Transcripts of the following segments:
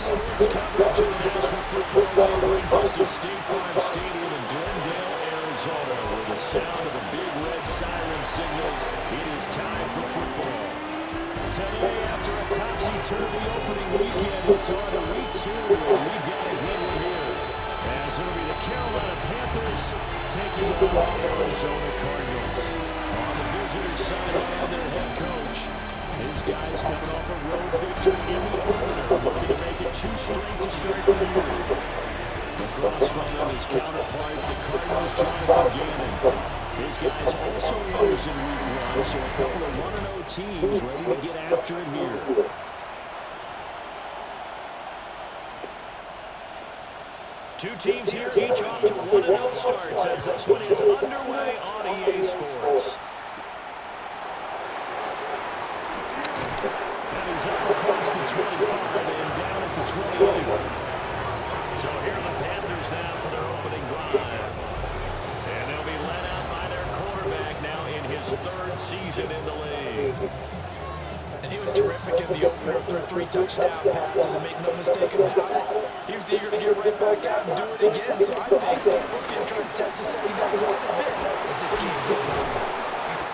sports coverage of the National Football League brings us to State Farm Stadium in Glendale, Arizona, where the sound of the big red siren signals it is time for football. Today, after a topsy-turvy opening weekend, it's on to week 2, and we've got a good one here. As it'll be the Carolina Panthers taking on the Arizona Cardinals. On the visitors' sideline, their head coach. His guys coming off a road victory in the opener, looking to make it 2 straight to start the year. Across from them, his counterpart, the Cardinals' Jonathan Gannon. His guys also lose in week 1, so a couple of 1-0 teams ready to get after it here. Two teams here, each off to 1-0 starts as this one is underway on EA Sports. And he's up across the 25 and down at the 28. So here are the Panthers now for their opening drive. And they'll be led out by their quarterback now in his 3rd season in the league. And he was terrific in the opener, threw 3 touchdown passes, and make no mistake about it. He was eager to get right back out and do it again. So I think we'll see him try to test the secondary quite a bit as this game goes on.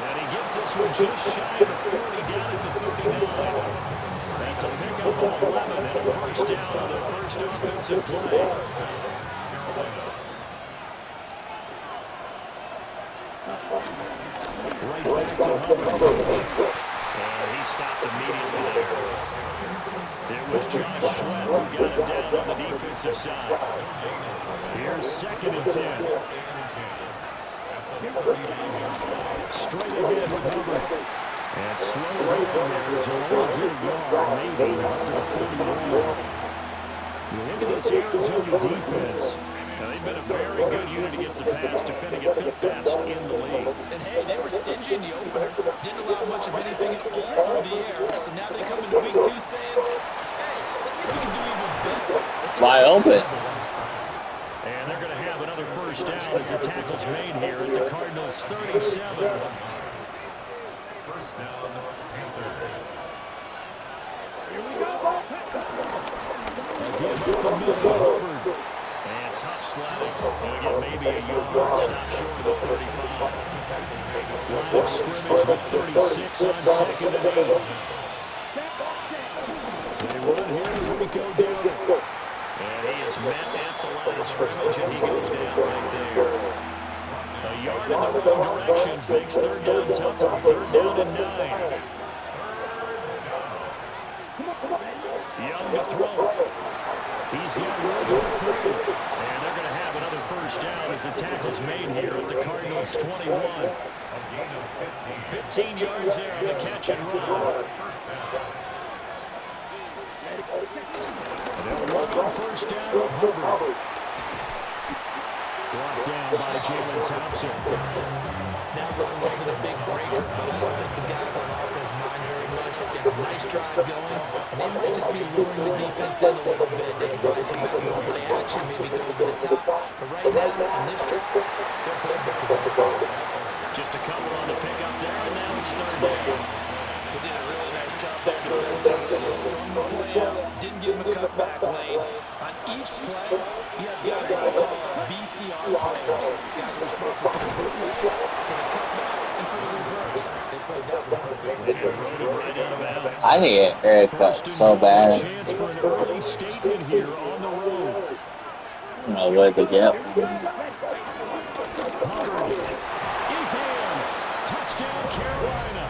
And he gets this one just shy of the 40 down at the 39. That's a pickup of 11 and a first down on the first offensive play. Right back to Hubbard. And he stopped immediately there. It was Josh Sweat who got him down on the defensive side. Here's 2nd and 10. Straight ahead with Hubbard. And slow going there is only a good yard, maybe up to the 41. You look at this Arizona defense. Now, they've been a very good unit against the pass, defending at 5th best in the league. And hey, they were stingy in the opener. Didn't allow much of anything at all through the air. So now they come into week 2 saying, hey, let's see if we can do even better. Wide open. And they're going to have another first down as the tackle's made here at the Cardinals' 37. First down, Panthers. Here we go. Again, up the middle, Hubbard. And tough sledding. They'll get maybe a yard. Stop short of the 35. Line of scrimmage with 36 on 2nd and 8. They run here to Rico Downer. And he is met at the line of scrimmage, and he goes down right there. A yard in the wrong direction makes 3rd down tougher. 3rd down and 9. Young to throw. He's got room at the 30. And they're going to have another first down as the tackle's made here at the Cardinals' 21. 15 yards there on the catch and run. They'll run on first down with Hubbard. Brought down by Jalen Thompson. That run wasn't a big breaker, but I don't think the guys on offense mind very much. They've got a nice drive going, and they might just be luring the defense in a little bit. They can probably come out and play action, maybe go over the top. But right now, in this drive, their playbook is out. Just a couple on the pickup there, and now it's 3rd down. They did a really nice job there defensively. They strung the play out, didn't give him a cutback lane. On each play, you have guys that we call BCR players. Guys are responsible for the bootleg, for the cutback, and for the reverse. They played that one perfectly. And rode it right out of bounds. I need a haircut so bad. Chance for an early statement here on the road. I don't know where to get one. Hubbard is in. Touchdown, Carolina.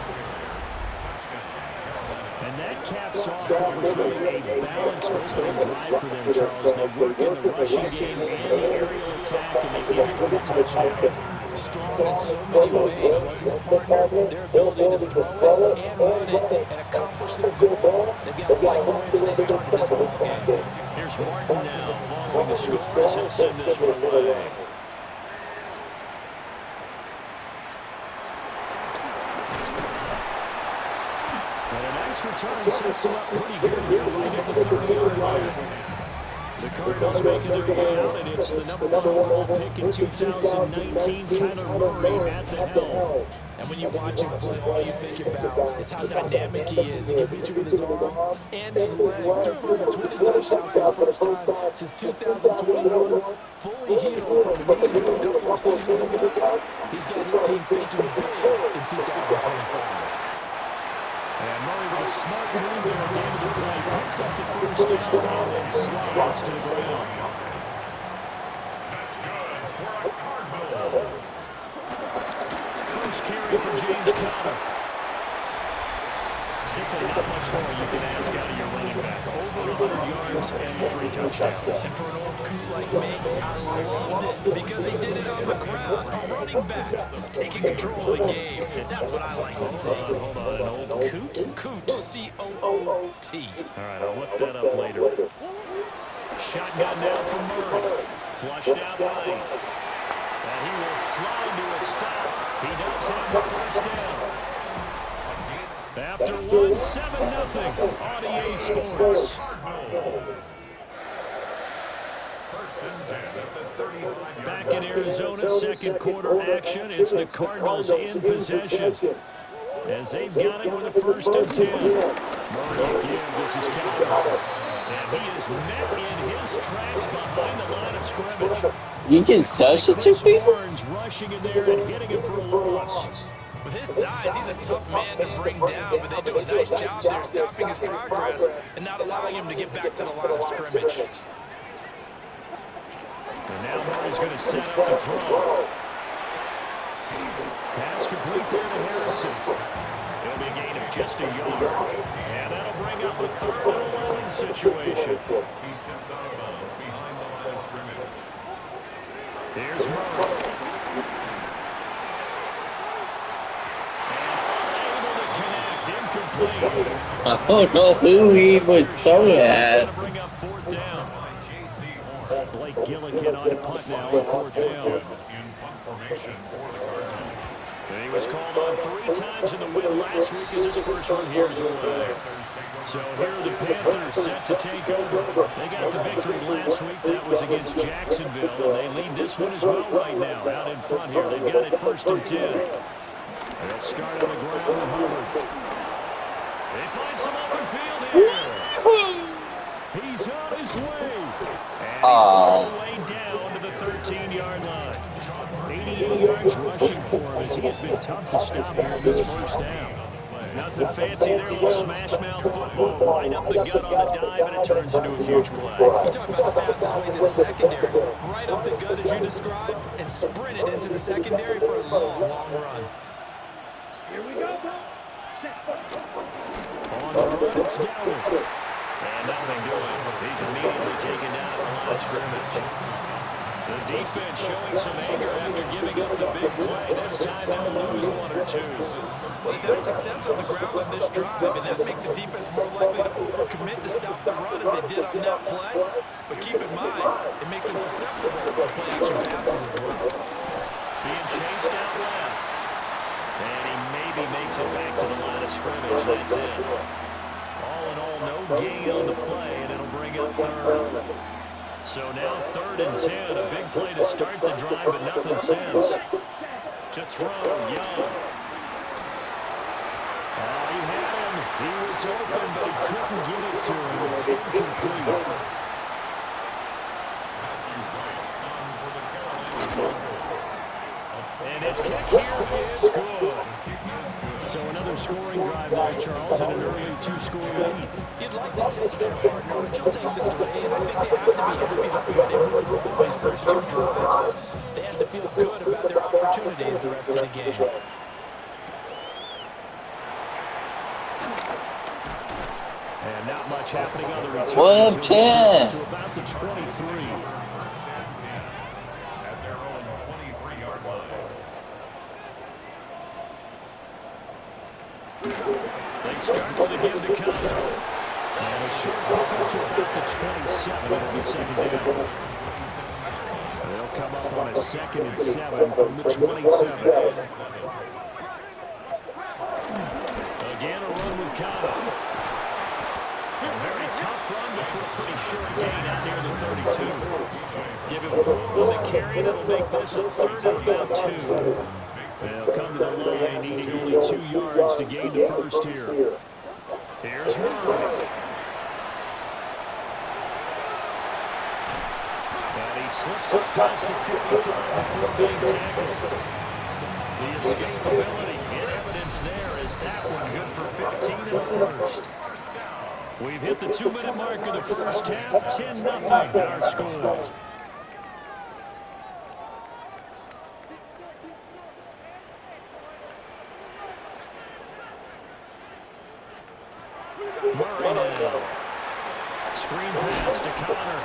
And that caps off what was really a balanced opening drive for them, Charles. They work in the rushing game and the aerial attack, and they end with a touchdown. Strong in so many ways, wasn't it, partner? Their ability to throw it and run it and accomplish their goal. They've got to like the way that they started this ball game. Here's Martin now following the score as he'll send this one away. And a nice return sets him up pretty good here right at the 30-yard line. The Cardinals making their way out, and it's the number 1 overall pick in 2019, Kyler Murray at the helm. And when you watch him play, all you think about is how dynamic he is. He can beat you with his arm and his legs. Threw for over 20 touchdowns for the first time since 2021. Fully healed from the knee injury a couple of seasons ago. He's got his team thinking big in 2025. And Murray with a smart move there at the end of the play. Picks up the first down and then slides to the ground. That's good for a Cardinals. First carry for James Conner. Simply not much more you can ask out of your running back. Over 100 yards and 3 touchdowns. And for an old coot like me, I loved it because he did it on the ground. A running back taking control of the game. That's what I like to see. Hold on, an old coot? Coot, C-O-O-T. All right, I'll look that up later. Shotgun now from Murray. Flushed out right. And he will slide to a stop. He does have the first down. After 1, 7-0 on EA Sports. Back in Arizona, second quarter action. It's the Cardinals in possession as they've got it with a 1st and 10. Murray again, this is Conner. And he is met in his tracks behind the line of scrimmage. You can substitute people? Barnes rushing in there and hitting him for a loss. With his size, he's a tough man to bring down, but they do a nice job there stopping his progress and not allowing him to get back to the line of scrimmage. And now Murray's going to set up the throw. Pass complete there to Harrison. It'll be a gain of just a yard. And that'll bring up a 3rd and 11 situation. He steps out of bounds behind the line of scrimmage. Here's Murray. I don't know who he was throwing at. Bring up 4th down. Blake Gillikin on a punt now on 4th down. In punt formation for the Cardinals. And he was called on 3 times in the win last week as his first one here's away. So here are the Panthers set to take over. They got the victory last week. That was against Jacksonville, and they lead this one as well right now. Out in front here, they've got it 1st and 10. They'll start on the ground with Hubbard. They find some open field here. He's on his way. And he's all the way down to the 13-yard line. 88 yards rushing for him as he has been tough to stop here in this 1st down. Nothing fancy there, a little smash-mouth football right up the gut on the dive, and it turns into a huge play. You talk about the fastest way to the secondary. Right up the gut as you described and sprinted into the secondary for a long, long run. Here we go. On the run, it's Dowd. And nothing doing. He's immediately taken down at the line of scrimmage. The defense showing some anger after giving up the big play. This time they'll lose 1 or 2. Well, they've had success on the ground on this drive, and that makes the defense more likely to overcommit to stop the run as they did on that play. But keep in mind, it makes them susceptible to play-action passes as well. Being chased out left. And he maybe makes it back to the line of scrimmage. That's it. All in all, no gain on the play, and it'll bring up 3rd. So now 3rd and 10. A big play to start the drive, but nothing since. To throw, Young. He had him. He was open, but he couldn't get it to him. It's incomplete. And his kick here is good. So another scoring drive there, Charles, and an early 2-score lead. You'd like to say their partner, but you'll take the 3, and I think they have to be happy with the way they moved the ball these first 2 drives. They have to feel good about their opportunities the rest of the game. And not much happening on the return. 1 of 10. To about the 23. At their own 23-yard line. They start with a give to Conner. And a short walk up to about the 27. It'll be 2nd down. They'll come up on a 2nd and 7 from the 27. Again, a run with Conner. A very tough run before a pretty short gain out near the 32. Give him 4 on the carry, and it'll make this a third and about 2. They'll come to the line, needing only 2 yards to gain the first here. Here's Murray. And he slips up past the 45 before being tackled. The escapability in evidence there is that one good for 15 in the first. We've hit the 2-minute mark of the first half. 10-0 our score. Murray now. Screen pass to Connor.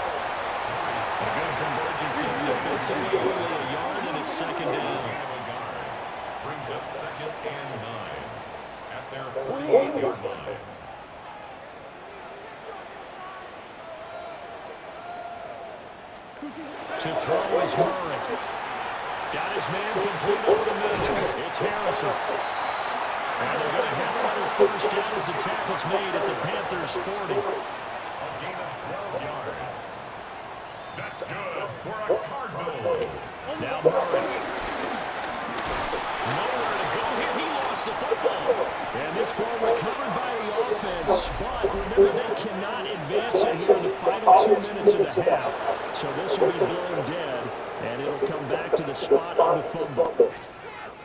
A good convergence there defensively. Only a yard, and it's second down. Brings up 2nd and 9 at their 48-yard line. To throw is Murray. Got his man complete over the middle. It's Harrison. And they're going to have another first down as the tackle's made at the Panthers' 40. A gain of 12 yards. That's good for a Cardinals. Now Murray. Nowhere to go here. He lost the football. And this ball recovered by the offense. But remember, they cannot advance it here in the final 2 minutes of the half. So this will be blown dead, and it'll come back to the spot on the fumble.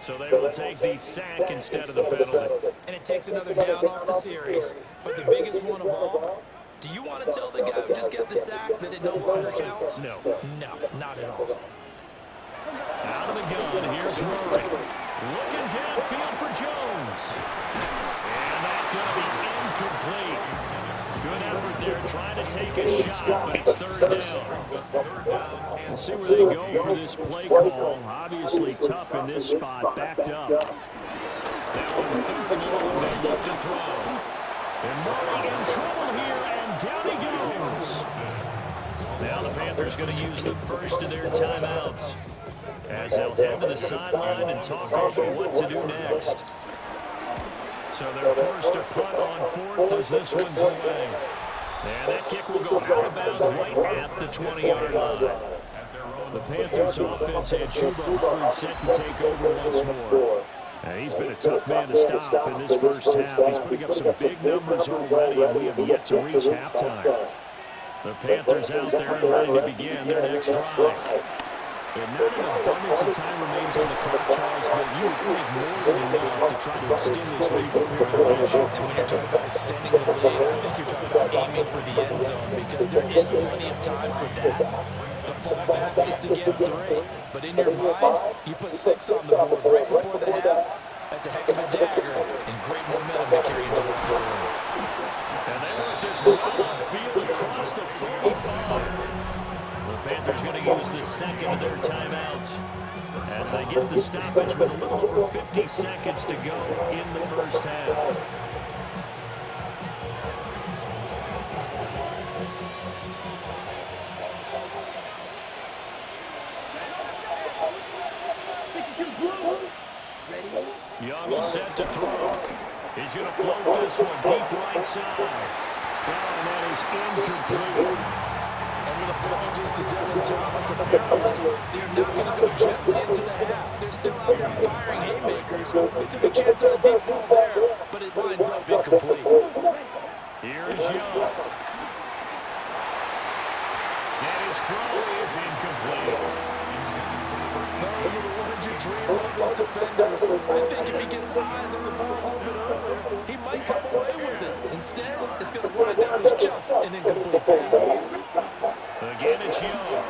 So they will take the sack instead of the penalty. And it takes another down off the series. But the biggest one of all, do you want to tell the guy who just got the sack that it no longer counts? No. No, not at all. Out of the gun, here's Murray. Looking downfield for Jones. And that's going to be incomplete. Good effort there, trying to take a shot, but it's third down. And see where they go for this play call. Obviously tough in this spot, backed up. That one third and long, they look to throw. And Murray in trouble here, and down he goes. Now the Panthers going to use the first of their timeouts, as they'll head to the sideline and talk over what to do next. So they're forced to punt on 4th as this one's away. And that kick will go out of bounds right at the 20-yard line. The Panthers offense had Chuba Hubbard set to take over once more. He's been a tough man to stop in this first half. He's putting up some big numbers already, and we have yet to reach halftime. The Panthers out there and ready to begin their next drive. And not an abundance of time remains on the clock, Charles, but you would think more than enough to try to extend this lead before intermission. And when you're talking about extending the lead, I think you're talking about aiming for the end zone, because there is plenty of time for that. The fallback is to get 3. But in your mind, you put 6 on the board right before the half. That's a heck of a dagger and great momentum to carry into the quarter. And they work this long field across the 45. The Panthers going to use the second of their timeouts as they get the stoppage with a little over 50 seconds to go in the first half. Young is set to throw. He's going to float this one deep right side. And that is incomplete. And with apologies to Dylan Thomas, apparently they're not going to go gently into the half. They're still out there firing haymakers. They took a chance on a deep ball there, but it winds up incomplete. Here is Young. And his throw is incomplete. Those are the ones you dream of as defenders. I think if he gets eyes on the ball a little bit earlier, he might come away with it. Instead, it's going to wind up as just an incomplete pass. Again, it's Young.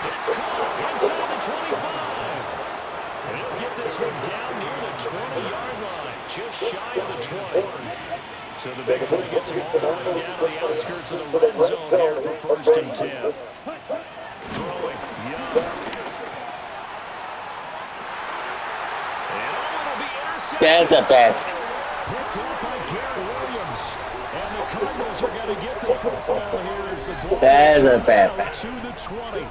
It's caught inside the 25. And he'll get this one down near the 20-yard line, just shy of the 20. So the big play gets him all the way down to the outskirts of the red zone here for first and 10. Throwing, Young. And it'll be intercepted. That's a pass. Picked up by Garrett Williams. And the Cardinals are going to get the football here as the ball That is a bad comes pass. to the 20.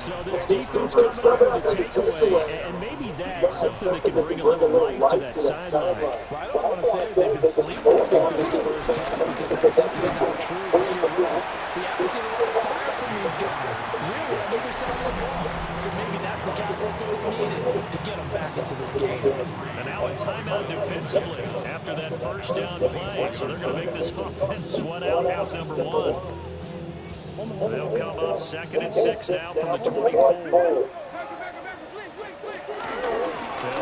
So this defense coming up with a takeaway, and maybe that's something that can bring a little life to that sideline. Well, I don't want to say that they've been sleepwalking through this first half because that's simply not true, but you're right. We haven't seen a lot of fire from these guys, really, on either side of the ball. So maybe that's the catalyst that they needed to get them back into this game. And now a timeout defensively after that first down play. So they're going to make this offense sweat out half number one. They'll come up 2nd and 6 now from the 24. They'll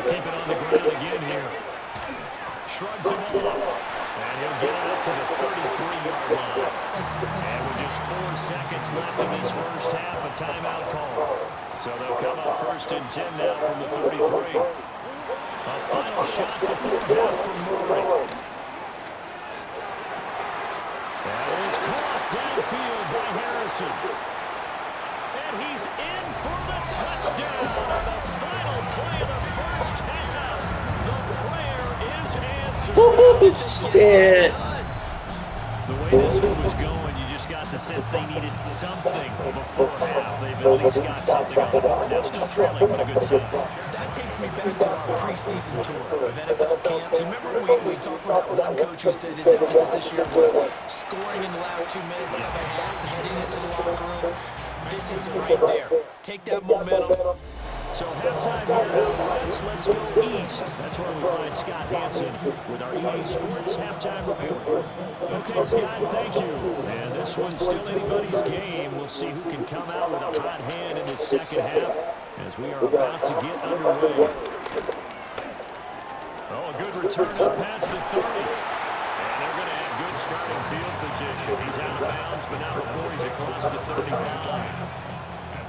keep it on the ground again here. Shrugs him off. And he'll get it up to the 33-yard line. And with just 4 seconds left in this first half, a timeout call. So they'll come up 1st and 10 now from the 33. A final shot before half from Murray. And it is caught downfield by Harrison. And he's in for the touchdown on the final play of the first half. The prayer is answered. Shit. The way this one was going, you just got the sense they needed something before half. They've at least got something on the board. Now still trailing, but a good sign. That takes me back to our preseason tour of NFL camps. You remember we talked with that one coach who said his emphasis this year was scoring in the last 2 minutes of a half, heading into the locker room. This hits it right there. Take that momentum. So halftime here out west. Let's go east. That's where we find Scott Hansen with our EA Sports halftime report. Okay, Scott, thank you. And this one's still anybody's game. We'll see who can come out with a hot hand in this second half as we are about to get underway. Oh, a good return up past the 30. And they're going to have good starting field position. He's out of bounds, but not before he's across the 35.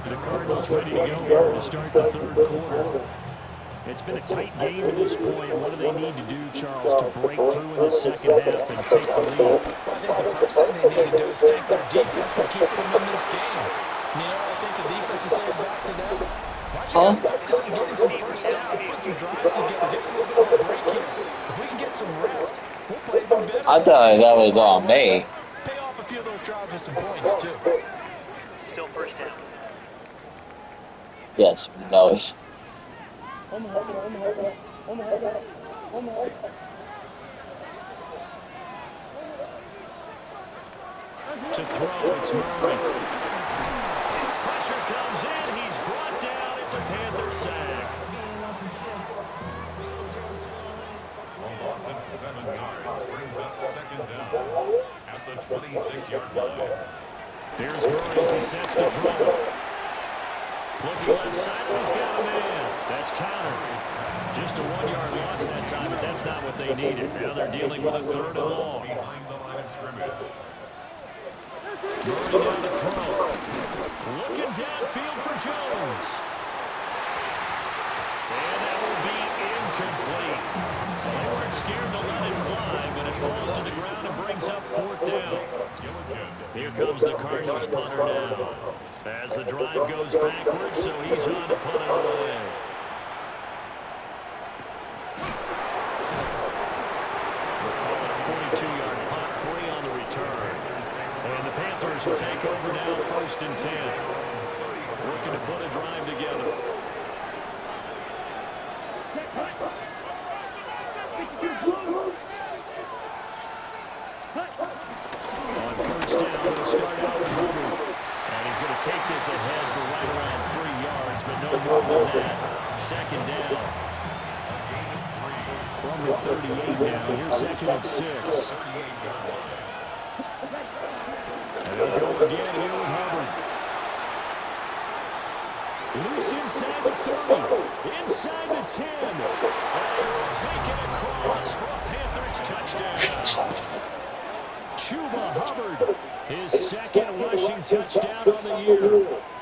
The Cardinals ready to go here to start the third quarter. It's been a tight game at this point. What do they need to do, Charles, to break through in the second half and take the lead? I think the first thing they need to do is thank their defense for keeping them in this game. You know, I think the defense is saying back to them. Why don't you guys focus on getting some first downs, put some drives together, give us a little bit of a break here. If we can get some rest, we'll play even better. I thought that was on me. Pay off a few of those drives with some points, too. Still first down. Yes, noise. To throw, it's Murray. Pressure comes in. He's brought down. It's a Panther sack. A loss of 7 yards brings up 2nd down at the 26-yard line. Here's Murray as he sets to throw. Looking left side, he's got a man. That's countered. Just a 1-yard loss that time, but that's not what they needed. Now they're dealing with a 3rd and long. Behind the line of scrimmage. Murray down to throw. Looking downfield for Jones. And that will be incomplete. They weren't scared to let it fly, but it falls to the ground and brings up 4th down. Here comes the Cardinals punter now. As the drive goes backwards, so he's on to punt it away. We'll call it a 42-yard punt, 3 on the return. And the Panthers will take over now, 1st and 10. Looking to put a drive together. On 1st down, they'll start out with Hubbard. And he's going to take this ahead for right around 3 yards, but no more than that. 2nd down. From the 38 now, here's 2nd and 6. And they'll go again here with Hubbard. Loose inside the 30, inside the 10. And take it across for a Panthers touchdown. Chuba Hubbard, his 2nd rushing touchdown on the year.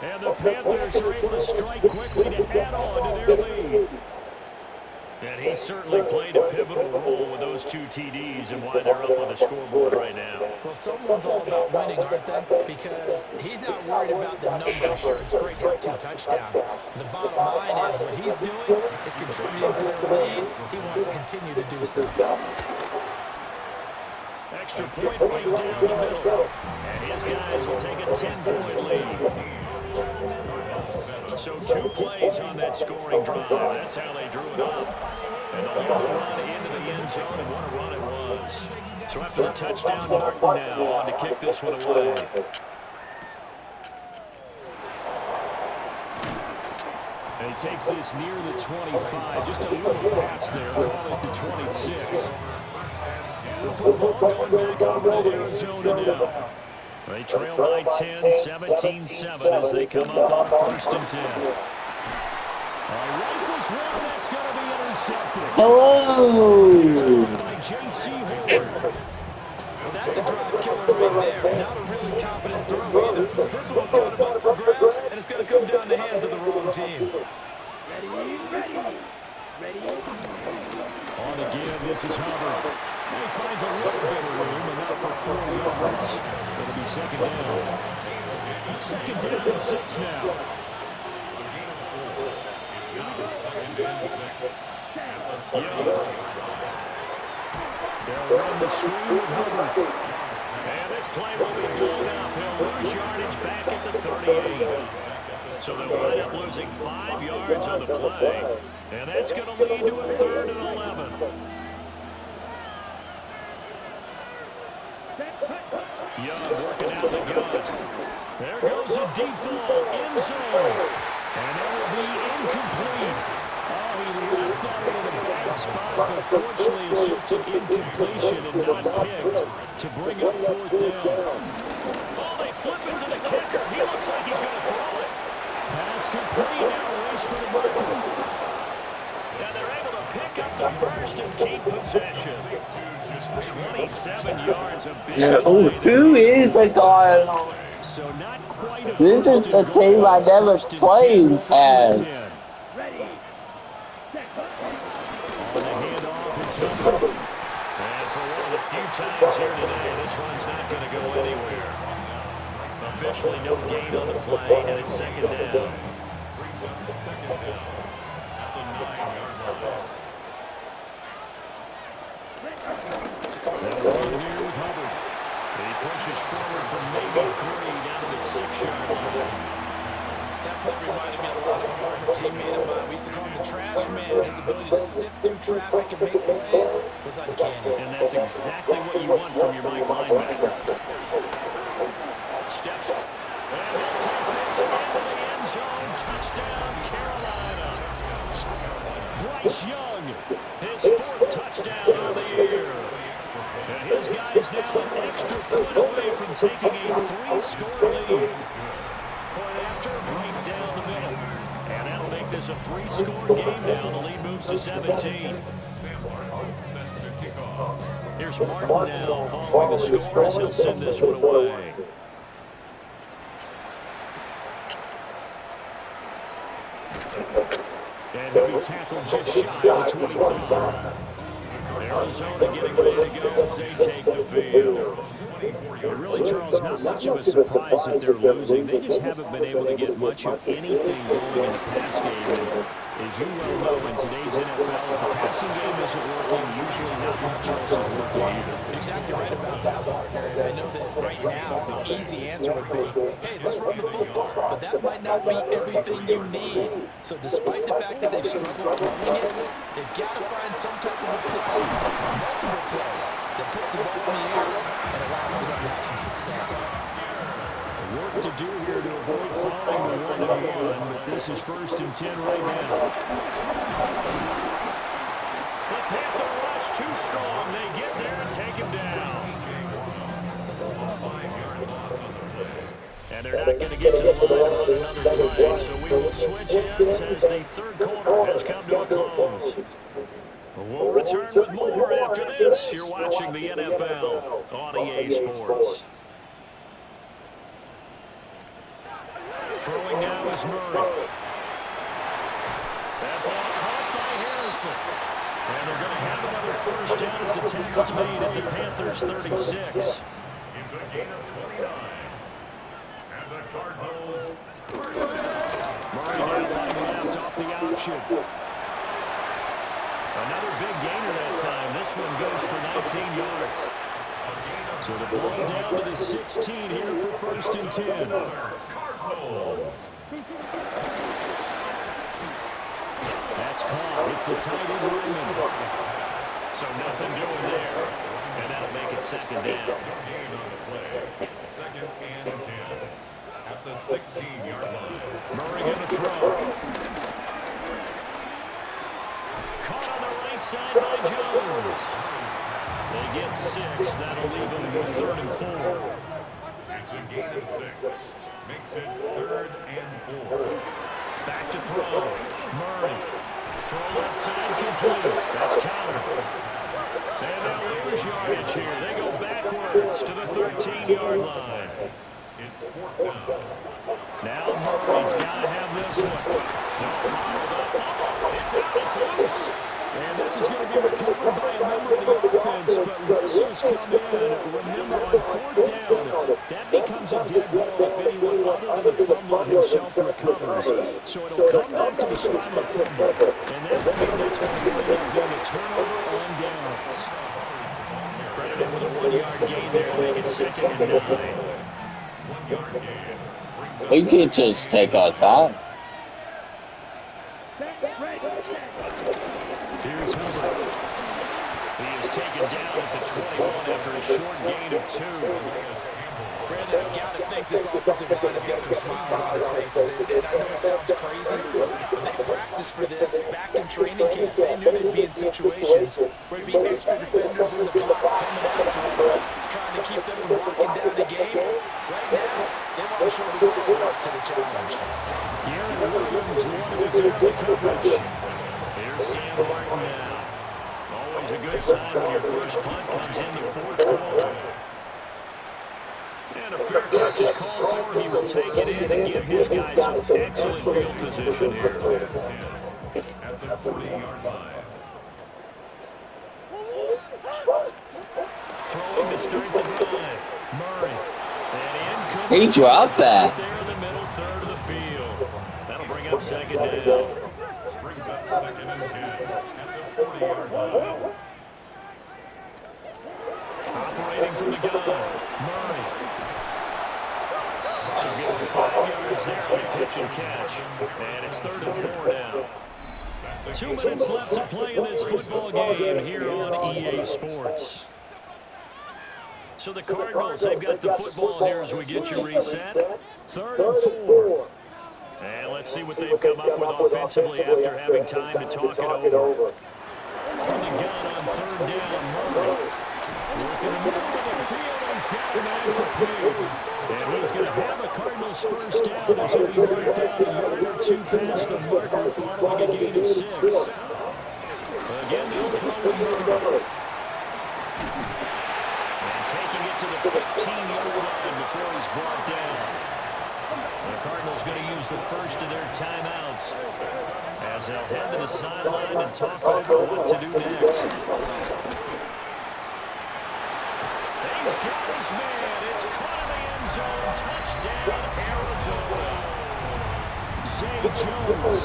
And the Panthers are able to strike quickly to add on to their lead. And he certainly played a pivotal role with those 2 TDs and why they're up on the scoreboard right now. Well, someone's all about winning, aren't they? Because he's not worried about the numbers. Sure, it's great to have 2 touchdowns. The bottom line is what he's doing is contributing to their lead. He wants to continue to do so. Extra point right down the middle. And his guys will take a 10-point lead. So 2 plays on that scoring drive. That's how they drew it up. And a long run into the end zone, and what a run it was. So after the touchdown, Martin now on to kick this one away. And he takes this near the 25. Just a little pass there. Call it the 26. The football going back over to Arizona now. They trail by 10, 17-7 as they come up on 1st and 10. Rifles one, that's going to be intercepted. Hello! By J.C. Horn. Well, that's a drive killer right there. Not a really confident throw either. This one was kind of up for grabs, and it's going to come down the hands of the wrong team. Ready. On the give, this is Hubbard. He finds a little bit of room, enough for 4 yards. It'll be 2nd down. 2nd down and 6 now. Young. They'll run the screen with Hubbard. And this play will be blown up. He'll lose yardage back at the 38. So they'll wind up losing 5 yards on the play. And that's going to lead to a 3rd and 11. Young working out the gun. There goes a deep ball, end zone. And it will be incomplete. Oh, he thought it in a bad spot, but fortunately it's just an incompletion and not picked to bring up 4th down. Oh, they flip it to the kicker. He looks like he's going to throw it. Pass complete, now race for the marker. And they're able to pick up the 1st and keep possession. 27 yards of big Who is the Cardinals? So not quite a This is a team I never played as. On the handoff, it's Hubbard. And for one of the few times here today, this one's not going to go anywhere. Officially no gain on the play, and it's 2nd down. Brings up 2nd down at the 9-yard line. They'll run here with Hubbard. He pushes forward from maybe 3 down to the 6-yard line. That play reminded me a lot of a former teammate of mine. We used to call him the trash man. His ability to sift through traffic and make plays was uncanny. And that's exactly what you want from your Mike linebacker. Steps up. And he'll take this into the end zone. Touchdown, Carolina. Bryce Young, his 4th touchdown on the year. And his guys now an extra point away from taking a 3-score lead. Point after, right down the middle. And that'll make this a 3-score game now. The lead moves to 17. Sam Martin set to kick off. Here's Martin now following the score as he'll send this one away. And he'll be tackled just shy of the 25. Arizona getting ready to go as they take the field. But really, Charles, not much of a surprise that they're losing. They just haven't been able to get much of anything going in the pass game. And as you well know, in today's NFL, if the passing game isn't working, usually not much else is working either. Exactly right about that, partner. And I know that right now the easy answer would be, hey, let's run the football. But that might not be everything you need. So despite the fact that they've struggled throwing it, they've got to find some type of a play, multiple plays, that puts the ball in the air and allows them to have some success. Work to do here to avoid falling to 1-1, but this is 1st and 10 right now. The Panther rush too strong. They get there and take him down. And they're not going to get to the line on another play, so we will switch ends as the 3rd quarter has come to a close. We'll return with more after this. You're watching the NFL on EA Sports. Throwing now is Murray. That ball caught by Harrison. And they're going to have another 1st down as the tackle's made at the Panthers 36. It's a gain of 29. And the Cardinals first down. Murray now leg left off the option. Another big gainer that time. This one goes for 19 yards. So the ball down to the 16 here for 1st and 10. Cardinals. That's caught. It's the tight end Raymond. So nothing doing there. And that'll make it second down. Gain on the play. 2nd and 10 at the 16-yard line. Murray going to throw. Caught on the right side by Jones. They get 6. That'll leave them with 3rd and 4. It's a gain of 6. Makes it 3rd and 4. Back to throw. Murray. Throw left side complete. That's countered. And they'll lose yardage here. They go backwards to the 13-yard line. It's 4th down. Now Murray's got to have this one. It's out. It's loose. And this is going to be recovered by a member of the offense, but whistles come in. Remember, on 4th down, that becomes a dead ball if anyone other than the fumbler himself recovers. So it'll come back to the spot of the fumble. And that will mean that's going to end up being a turnover on downs. Credited with a 1-yard gain there, make it 2nd and 9. 1-yard gain. We could just take our time. Here's Hubbard. He is taken down at the 21 after a short gain of 2. Brandon, you got to think this offensive line has got some smiles on its faces. And I know it sounds crazy, but they practiced for this back in training camp. They knew they'd be in situations where there'd be extra defenders in the box coming after them, trying to keep them from walking down the game. Right now, they want to show the world up to the challenge. Garrett Williams wanted his early coverage. Here's Sam Martin now. Always a good sign when your first punt comes in the 4th quarter. And a fair catch is called for. He will take it in and give his guys some excellent field position here. At the 40-yard line. Throwing to start the drive. Murray. And in He dropped that. there in the middle 3rd of the field. That'll bring up 2nd down. Brings up 2nd and 10 at the 40-yard line. Operating from the gun. Murray. So getting 5 yards there on a pitch and catch. And it's 3rd and 4 now. 2 minutes left to play in this football game here on EA Sports. So the Cardinals, they've got the football here as we get you reset. 3rd and 4. And let's see what they've come up with offensively after having time to talk it over. From the gun on 3rd down, Murray. Working the middle of the field, and he's got an incomplete. And he's going to have a Cardinals first down as he'll be marked down a yard or 2 past the marker following a gain of 6. Again, they'll throw with Murray. And taking it to the 15-yard line before he's brought down. The Cardinals going to use the first of their timeouts as they'll head to the sideline and talk over what to do next. He's got his man. It's caught in the end zone. Touchdown, Arizona. Zay Jones,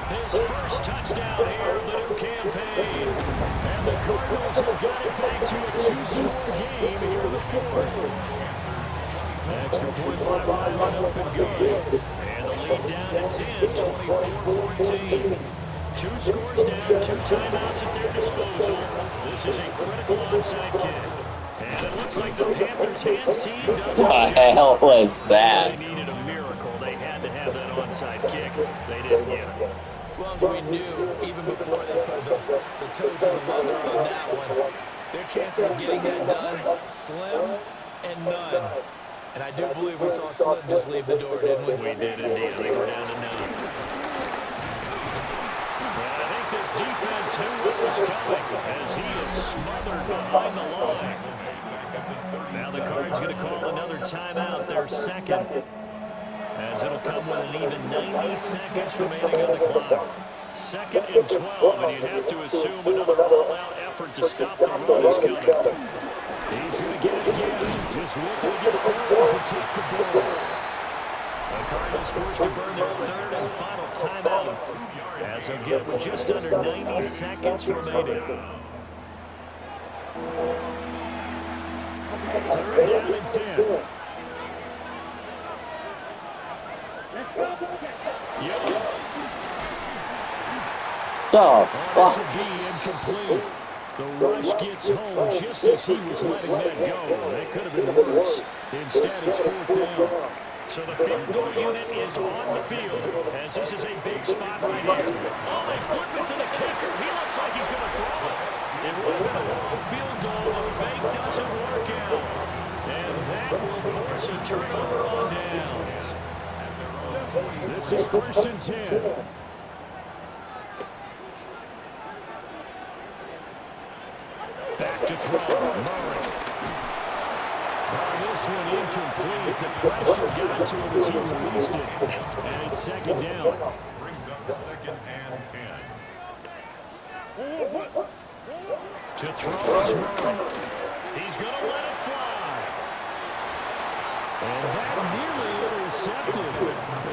his first touchdown here of the new campaign. And the Cardinals have got it back to a 2-score game here in the 4th. Extra point by Ryland up and good. And the lead down at 10, 24-14. 2 scores down, 2 timeouts at their disposal. This is a critical onside kick. And it looks like the Panthers' hands team does it. What the hell was that? They needed a miracle. They had to have that onside kick. They didn't get it. Well, as we knew, even before they put the toe to the leather on that one, their chances of getting that done, slim and none. And I do believe we saw Slim just leave the door, didn't we? We did indeed. I think we're down to 9. And I think this defense knew what was coming as he is smothered behind the line. Now the Cards going to call another timeout, their 2nd, as it'll come with an even 90 seconds remaining on the clock. 2nd and 12, and you'd have to assume another all-out effort to stop the run is coming. He's going to get it again, just looking to get forward and protect the ball. The Cardinals forced to burn their 3rd and final timeout, as they'll get it with just under 90 seconds remaining. 3rd down and 10. Young. The This fuck? will be incomplete. The rush gets home just as he was letting that go. That could have been worse. Instead, it's 4th down. So the field goal unit is on the field, as this is a big spot right here. Oh, they flip it to the kicker. He looks like he's going to throw it. It would have been a long field goal. The fake doesn't work out. And that will force a turnover on downs. This is 1st and 10. Back to throw. Murray. This one incomplete. The pressure got to him as he released it. And it's 2nd down. Brings up 2nd and 10. To throw is Murray. He's going to let it fly. And that nearly intercepted.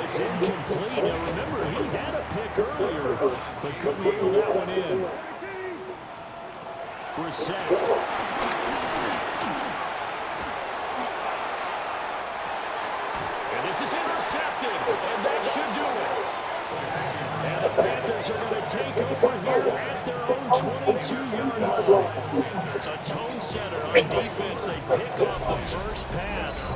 It's incomplete. Now remember, he had a pick earlier, but couldn't reel that one in. Brissett. And this is intercepted, and that should do it. And the Panthers are going to take over here at their own 22-yard line. A tone setter on defense. They pick off the first pass.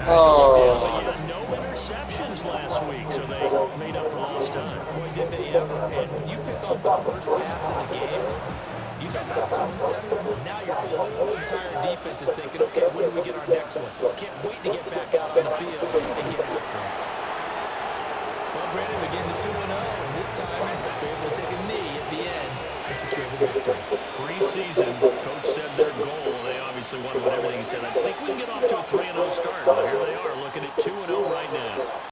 Oh. Yeah, no interceptions last week, so they made up for lost time. Boy, did they ever. And when you pick off the first pass in the game, you talk about a tone setter. Now your whole entire defense is thinking, okay, when do we get our next one? Can't wait to get back out on the field and get after it. Well, Brandon, we're getting to 2-0, and this time they're able to take a knee at the end and secure the victory. Preseason, coach said their goal, they obviously want to win everything. He said, I think we can get off to a 3-0 start. Well, here they are looking at 2-0 right now.